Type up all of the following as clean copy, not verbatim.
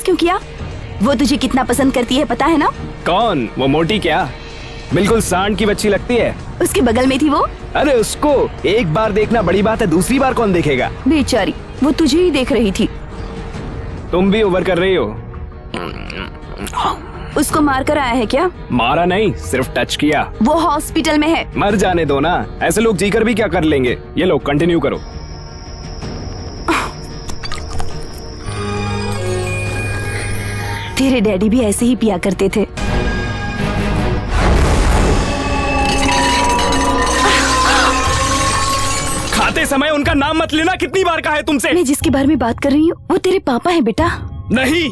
क्यों किया? वो तुझे कितना पसंद करती है पता है ना? कौन? वो मोटी क्या बिल्कुल सांड की बच्ची लगती है। उसके बगल में थी वो। अरे उसको एक बार देखना बड़ी बात है, दूसरी बार कौन देखेगा? बेचारी, वो तुझे ही देख रही थी। तुम भी ओवर कर रही हो। उसको मार कर आया है क्या? मारा नहीं, सिर्फ टच किया। वो हॉस्पिटल में है। मर जाने दो ना, ऐसे लोग जीकर भी क्या कर लेंगे। ये लोग कंटिन्यू करो। तेरे डैडी भी ऐसे ही पिया करते थे। खाते समय उनका नाम मत लेना, कितनी बार कहा है तुमसे? मैं जिसके बारे में बात कर रही हूँ वो तेरे पापा है बेटा। नहीं,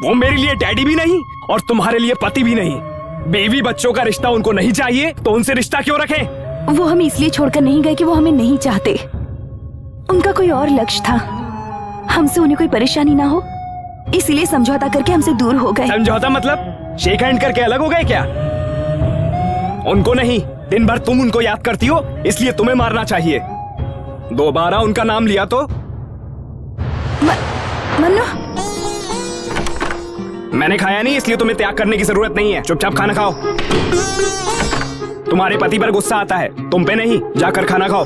वो मेरे लिए डैडी भी नहीं और तुम्हारे लिए पति भी नहीं। बेबी बच्चों का रिश्ता उनको नहीं चाहिए तो उनसे रिश्ता क्यों रखें? वो हमें इसलिए छोड़कर नहीं गए कि वो हमें नहीं चाहते। उनका कोई और लक्ष्य था, हमसे उन्हें कोई परेशानी ना हो, इसलिए समझौता करके हमसे दूर हो गए। समझौता मतलब शेक हैंड करके अलग हो गए क्या? उनको नहीं, दिन भर तुम उनको याद करती हो, इसलिए तुम्हें मारना चाहिए। दोबारा उनका नाम लिया तो मन्नू, मैंने खाया नहीं इसलिए तुम्हें त्याग करने की जरूरत नहीं है। चुपचाप खाना खाओ। तुम्हारे पति पर गुस्सा आता है, तुम पे नहीं। जाकर खाना खाओ।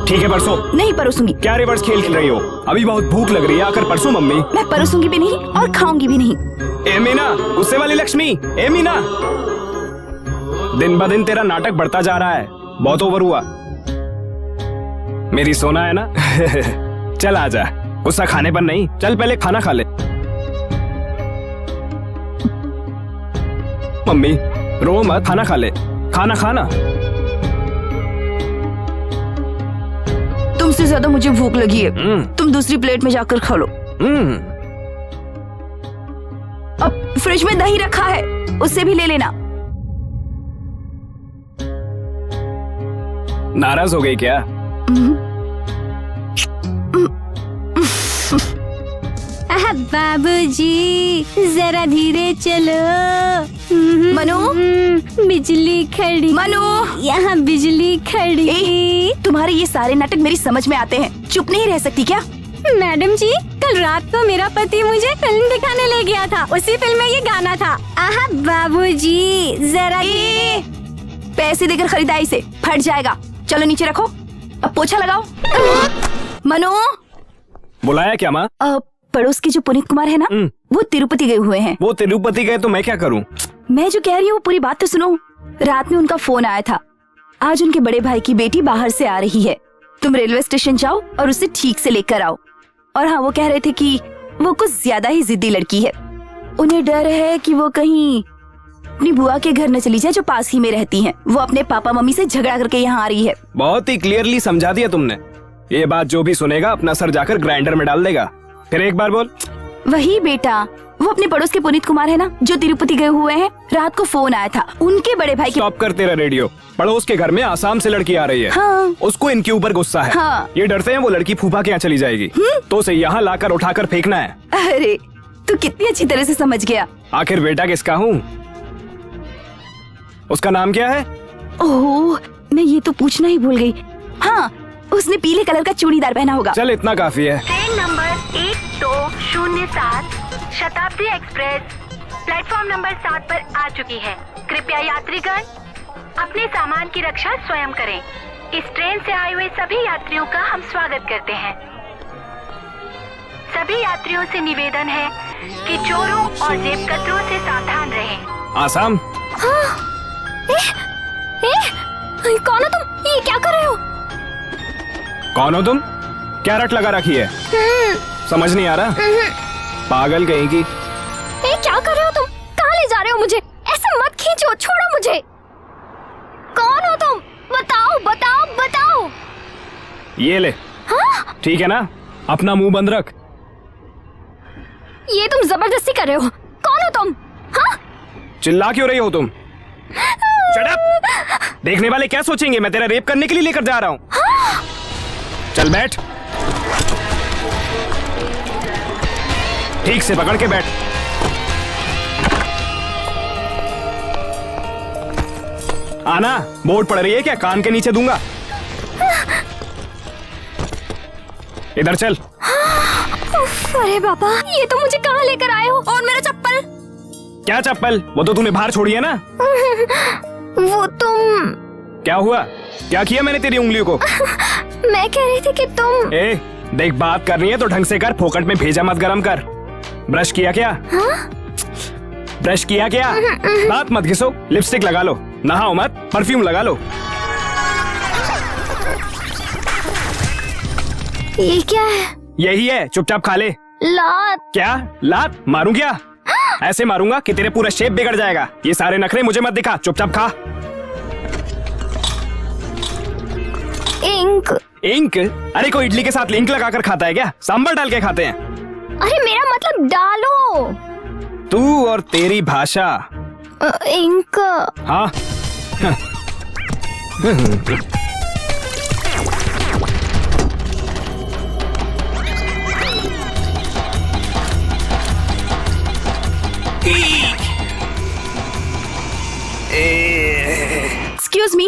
ठीक है परसों। नहीं परोसूंगी। क्या रिवर्स खेल खेल रही हो? अभी बहुत भूख लग रही है, आकर परसों मम्मी। मैं परोसूंगी भी नहीं और खाऊंगी भी नहीं। ए मीना, गुस्से वाली लक्ष्मी। ए मीना, दिन ब दिन तेरा नाटक बढ़ता जा रहा है, बहुत ओवर हुआ। मेरी सोना है ना। चल आजा, गुस्सा खाने पर नहीं, चल पहले खाना खा ले। मम्मी रो मत, खाना खा ले। खाना खाना। तुमसे ज्यादा मुझे भूख लगी है। तुम दूसरी प्लेट में जाकर खा लो। अब फ्रिज में दही रखा है, उससे भी ले लेना। नाराज हो गई क्या? बाबूजी जरा धीरे चलो। मनु, बिजली खड़ी। मनु, यहाँ बिजली खड़ी। तुम्हारे ये सारे नाटक मेरी समझ में आते हैं, चुप नहीं रह सकती क्या? मैडम जी, कल रात को मेरा पति मुझे फिल्म दिखाने ले गया था, उसी फिल्म में ये गाना था। आहा बाबूजी जरा पैसे देकर खरीदाई से फट जाएगा। चलो नीचे रखो, अब पोछा लगाओ। मनु, बुलाया क्या माँ? पड़ोस के जो पुनीत कुमार है ना, वो तिरुपति गए हुए हैं। वो तिरुपति गए तो मैं क्या करूं? मैं जो कह रही हूँ पूरी बात तो सुनो। रात में उनका फोन आया था, आज उनके बड़े भाई की बेटी बाहर से आ रही है, तुम रेलवे स्टेशन जाओ और उसे ठीक से लेकर आओ। और हाँ, वो कह रहे थे कि वो कुछ ज्यादा ही जिद्दी लड़की है, उन्हें डर है कि वो कहीं अपनी बुआ के घर न चली जाए जो पास ही में रहती हैं। वो अपने पापा मम्मी से झगड़ा करके यहाँ आ रही है। बहुत ही क्लियरली समझा दिया तुमने। ये बात जो भी सुनेगा अपना सर जाकर ग्राइंडर में डाल देगा। फिर एक बार बोल। वही बेटा, वो अपने पड़ोस के पुनीत कुमार है ना, जो तिरुपति गए हुए हैं। रात को फोन आया था, उनके बड़े भाई के। स्टॉप कर तेरा रेडियो। पड़ोस के घर में आसाम से लड़की आ रही है। हाँ। उसको इनके ऊपर गुस्सा है। हाँ। ये डरते हैं वो लड़की फूफा के यहाँ चली जाएगी, तो उसे यहाँ लाकर उठाकर फेंकना है। अरे तू कितनी अच्छी तरह से समझ गया। आखिर बेटा किसका हूँ? उसका नाम क्या है? ओह, मैं ये तो पूछना ही भूल गई। हाँ, उसने पीले कलर का चूड़ीदार पहना होगा। चल इतना काफी है। ट्रेन नंबर 1207 शताब्दी एक्सप्रेस प्लेटफॉर्म नंबर 7 पर आ चुकी है। कृपया यात्रीगण अपने सामान की रक्षा स्वयं करें। इस ट्रेन से आए हुए सभी यात्रियों का हम स्वागत करते हैं। सभी यात्रियों से निवेदन है कि चोरों और जेबकतरों से सावधान रहें। आसाम। हाँ। कौन हो तुम? ये क्या कर रहे हो? कौन हो तुम? क्या रट लगा रखी है? समझ नहीं आ रहा? पागल कहीं की। क्या कर रहे हो तुम? कहाँ ले जा रहे हो मुझे? ऐसे मत खींचो, छोड़ो मुझे। कौन हो तुम? बताओ बताओ बताओ। ये ले। हाँ? ठीक है ना, अपना मुंह बंद रख। ये तुम जबरदस्ती कर रहे हो। कौन हो तुम? हाँ? चिल्ला क्यों रही हो तुम? Shut up! देखने वाले क्या सोचेंगे मैं तेरा रेप करने के लिए लेकर जा रहा हूँ। हाँ? चल बैठ, ठीक से पकड़ के बैठ। आना, बोर्ड पड़ रही है क्या? कान के नीचे दूंगा। इधर चल। अरे बाबा, ये तो मुझे कहाँ लेकर आए हो? और मेरा चप्पल? क्या चप्पल? वो तो तूने बाहर छोड़ी है ना। वो तुम। क्या हुआ? क्या किया मैंने तेरी उंगलियों को? मैं कह रही थी कि तुम। ए, देख बात करनी है तो ढंग से कर, फोकट में भेजा मत गरम कर। ब्रश किया क्या? ब्रश किया क्या? दांत मत घिसो, लिपस्टिक लगा लो, नहाओ मत, परफ्यूम लगा लो। ये क्या है? यही है, चुपचाप खा ले। लात। क्या लात? मारूं क्या? ऐसे मारूंगा कि तेरे पूरा शेप बिगड़ जाएगा। ये सारे नखरे मुझे मत दिखा, चुपचाप खा। इंक। इंक? अरे कोई इडली के साथ इंक लगाकर खाता है क्या? सांभर डाल के खाते हैं। अरे मेरा मतलब डालो। तू और तेरी भाषा। इंक। हाँ। Excuse me,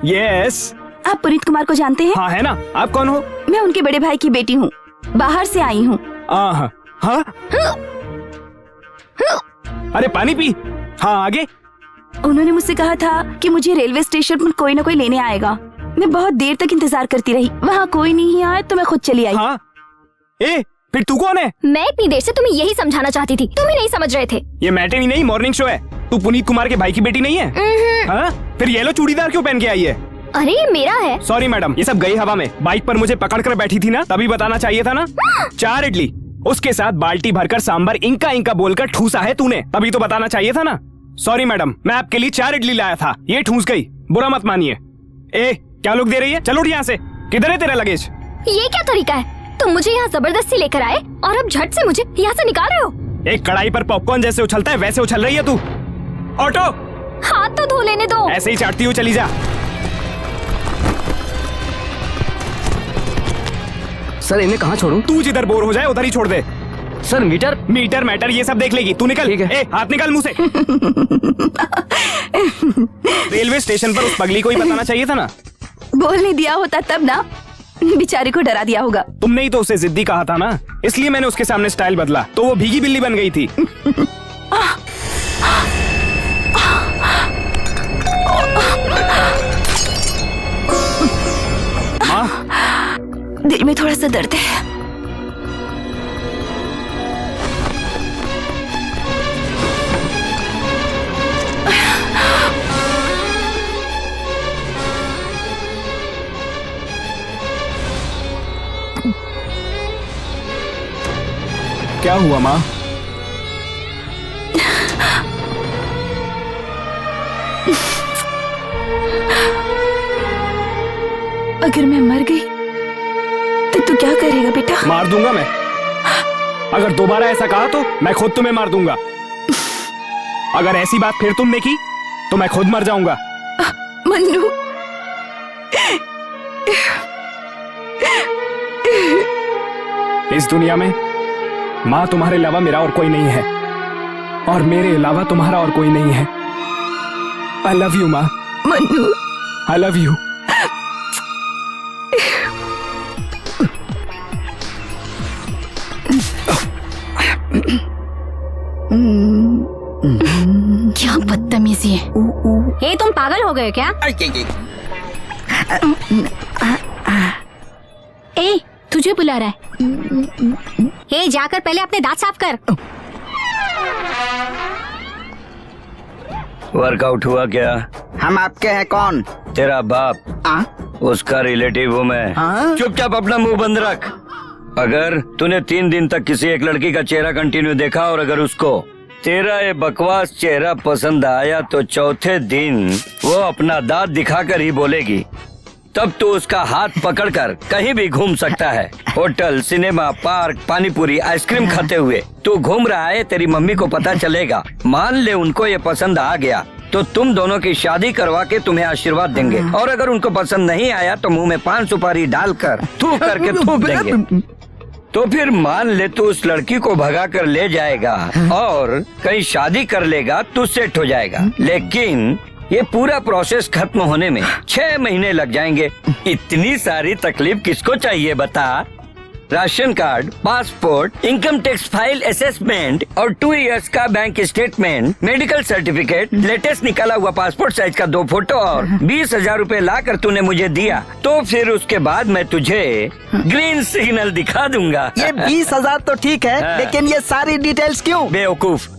yes. आप पुनीत कुमार को जानते हैं? हाँ है ना। आप कौन हो? मैं उनके बड़े भाई की बेटी हूँ, बाहर से आई हूँ। हाँ। अरे पानी पी। हाँ आगे। उन्होंने मुझसे कहा था कि मुझे रेलवे स्टेशन पर कोई न कोई लेने आएगा। मैं बहुत देर तक इंतजार करती रही, वहाँ कोई नहीं आया तो मैं खुद चली आई। हाँ। ए, फिर तू कौन है? मैं इतनी देर से तुम्हें यही समझाना चाहती थी, तुम ही नहीं समझ रहे थे। ये मैटिनी नहीं, मॉर्निंग शो है। तू पुनीत कुमार के भाई की बेटी नहीं है? हाँ? फिर येलो चूड़ीदार क्यों पहन के आई है? अरे ये मेरा है। सॉरी मैडम, ये सब गई हवा में। बाइक पर मुझे पकड़ कर बैठी थी ना, तभी बताना चाहिए था ना। 4 इडली, उसके साथ बाल्टी भरकर सांबर इंका इंका बोलकर ठूसा है तूने, तभी तो बताना चाहिए था ना। सॉरी मैडम, मैं आपके लिए 4 इडली लाया था, ये ठूस गई, बुरा मत मानिए। ए, क्या लोग दे रही है? चलो उठ यहाँ से। किधर है तेरा लगेज? ये क्या तरीका है? तुम मुझे यहाँ जबरदस्ती लेकर आए और अब झट से मुझे यहाँ से निकाल रहे हो। एक कढ़ाई पर पॉपकॉर्न जैसे उछलता है वैसे उछल रही है तू। ऑटो। हाथ तो धो लेने दो। ऐसे ही चाटती हुई चली जा। सर इन्हें कहाँ छोड़ूं? तू जिधर बोर हो जाए उधर ही छोड़ दे। सर मीटर मैटर ये सब देख लेगी, तू निकल। ठीक है। ए, हाथ निकाल मुंह से। रेलवे स्टेशन पर उस पगली को ही बताना चाहिए था ना। बोलने दिया होता तब ना, बेचारी को डरा दिया होगा। तुमने ही तो उसे जिद्दी कहा था ना, इसलिए मैंने उसके सामने स्टाइल बदला, तो वो भीगी बिल्ली बन गई थी। दिल में थोड़ा सा दर्द है। क्या हुआ माँ? अगर मैं मर गई तो तू क्या करेगा बेटा? मार दूंगा मैं। अगर दोबारा ऐसा कहा तो मैं खुद तुम्हें मार दूंगा। अगर ऐसी बात फिर तुमने की तो मैं खुद मर जाऊंगा। मन्नू, इस दुनिया में माँ तुम्हारे अलावा मेरा और कोई नहीं है, और मेरे अलावा तुम्हारा और कोई नहीं है। आई लव यू माँ। Mannu, I love you. क्या बदतमीजी है। ए, तुम पागल हो गए क्या? ए, तुझे बुला रहा है। ए, जाकर पहले अपने दांत साफ कर। वर्कआउट हुआ क्या? हम आपके हैं कौन? तेरा बाप। उसका रिलेटिव हूँ मैं। चुपचाप अपना मुंह बंद रख। अगर तूने 3 दिन तक किसी एक लड़की का चेहरा कंटिन्यू देखा और अगर उसको तेरा ये बकवास चेहरा पसंद आया तो चौथे दिन वो अपना दांत दिखाकर ही बोलेगी, तब तो उसका हाथ पकड़कर कहीं भी घूम सकता है। Hotel, cinema, park, panipuri, ice cream खाते हुए तू घूम रहा है, तेरी मम्मी को पता चलेगा। मान ले उनको ये पसंद आ गया तो तुम दोनों की शादी करवा के तुम्हें आशीर्वाद देंगे, और अगर उनको पसंद नहीं आया तो मुंह में 5 सुपारी डालकर थूक करके थूक देंगे। तो फिर मान ले तू उस लड़की को भगा कर ले जाएगा और कहीं शादी कर लेगा तो सेट हो जाएगा, लेकिन ये पूरा प्रोसेस खत्म होने में 6 महीने लग जाएंगे। इतनी सारी तकलीफ किसको चाहिए बता? Ration card, passport, income tax file assessment और 2 इयर्स का bank statement, medical certificate, latest निकाला हुआ पासपोर्ट साइज का 2 फोटो और 20,000 रूपए ला कर तूने मुझे दिया, तो फिर उसके बाद मैं तुझे ग्रीन सिग्नल दिखा दूंगा। ये 20,000 तो ठीक है, हाँ। लेकिन ये सारी डिटेल्स क्यों? बेवकूफ,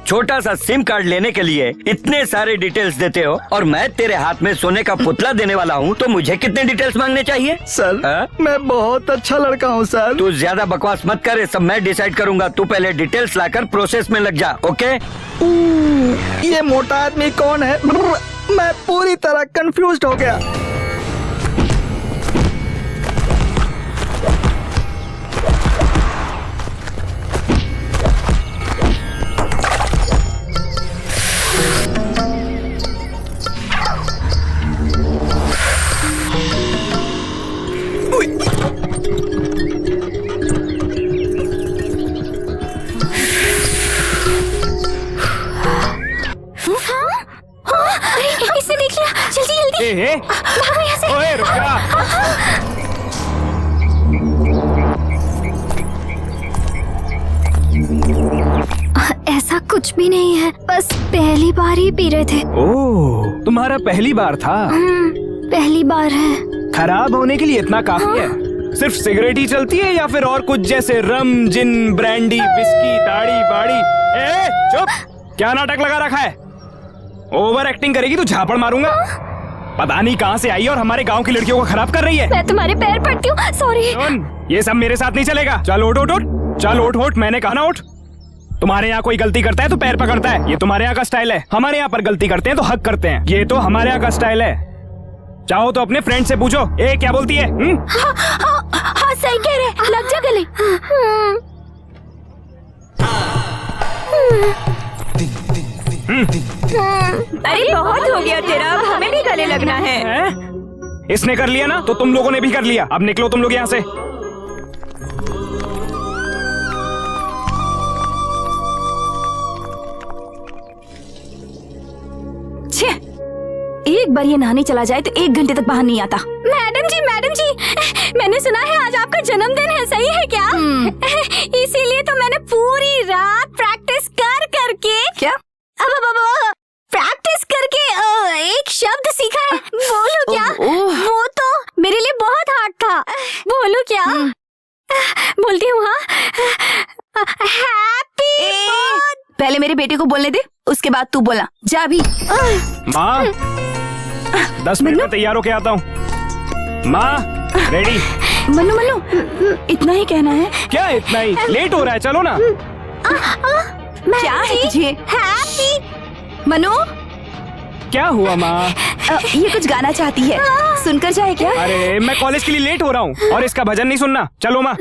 छोटा सा सिम कार्ड लेने के लिए इतने सारे डिटेल्स देते हो और मैं तेरे हाथ में सोने का पुतला देने वाला हूँ, तो मुझे कितने डिटेल्स मांगने चाहिए? सर, हाँ? मैं बहुत अच्छा लड़का हूँ सर। तू ज्यादा बकवास मत कर, ये सब मैं डिसाइड करूंगा। तू पहले डिटेल्स लाकर प्रोसेस में लग जा, ओके? ये मोटा आदमी कौन है? मैं पूरी तरह कंफ्यूज्ड हो गया। इसने देख लिया, जल्दी जल्दी ए, भागो यहाँ से। ओए रुक जा। ऐसा कुछ भी नहीं है, बस पहली बार ही पी रहे थे। ओह, तुम्हारा पहली बार था। पहली बार है। खराब होने के लिए इतना काफी है? सिर्फ सिगरेट ही चलती है या फिर और कुछ, जैसे रम, जिन, ब्रांडी, विस्की, दाढ़ी बाड़ी? ए चुप, क्या नाटक लगा रखा है? ओवर एक्टिंग करेगी तो झापड़ मारूंगा। पता नहीं कहाँ से आई और हमारे गांव की लड़कियों को खराब कर रही है। मैं तुम्हारे पैर पड़ती हूँ, सॉरी। सुन, ये सब मेरे साथ नहीं चलेगा। चल उठ उठ उठ, चल उठ उठ, मैंने कहा ना उठ। तुम्हारे यहाँ कोई गलती करता है तो पैर पकड़ता है, ये तुम्हारे यहाँ का स्टाइल है। हमारे यहाँ पर गलती करते हैं तो हक करते हैं, ये तो हमारे यहाँ का स्टाइल है। चाहो तो अपने फ्रेंड से पूछो, ए क्या बोलती है? हाँ सही कह रहे, लग जा गले। अरे बहुत हो गया तेरा, अब हमें भी गले लगना है। हैं? इसने कर लिया ना तो तुम लोगों ने भी कर लिया। अब निकलो तुम लोग यहाँ से। छे, एक बार ये नहाने चला जाए तो 1 घंटे तक बाहर नहीं आता। मैडम जी, मैंने सुना है आज आपका जन्मदिन है, सही है क्या? इसीलिए तो मैंने पूरी रात प्रैक्टिस कर करके क्या? अब प्रैक्टिस करके एक शब्द सीखा है। बोलूं क्या? वो तो मेरे लिए बहुत हार्ड था। बोलूं क्या? बोलती हूँ हाँ। हैप्पी पहले मेरे बेटे को बोलने दे, उसके बाद तू बोलना। जा भी। माँ 10 मिनट में तैयार होके आता हूँ। माँ रेडी? मन्नू इतना ही कहना है? क्या इतना ही? लेट हो रहा है, चलो ना। क्या है तुझे? हैप्पी मनु, क्या हुआ माँ? ये कुछ गाना चाहती है, सुनकर जाए क्या? अरे मैं कॉलेज के लिए लेट हो रहा हूँ और इसका भजन नहीं सुनना। चलो माँ।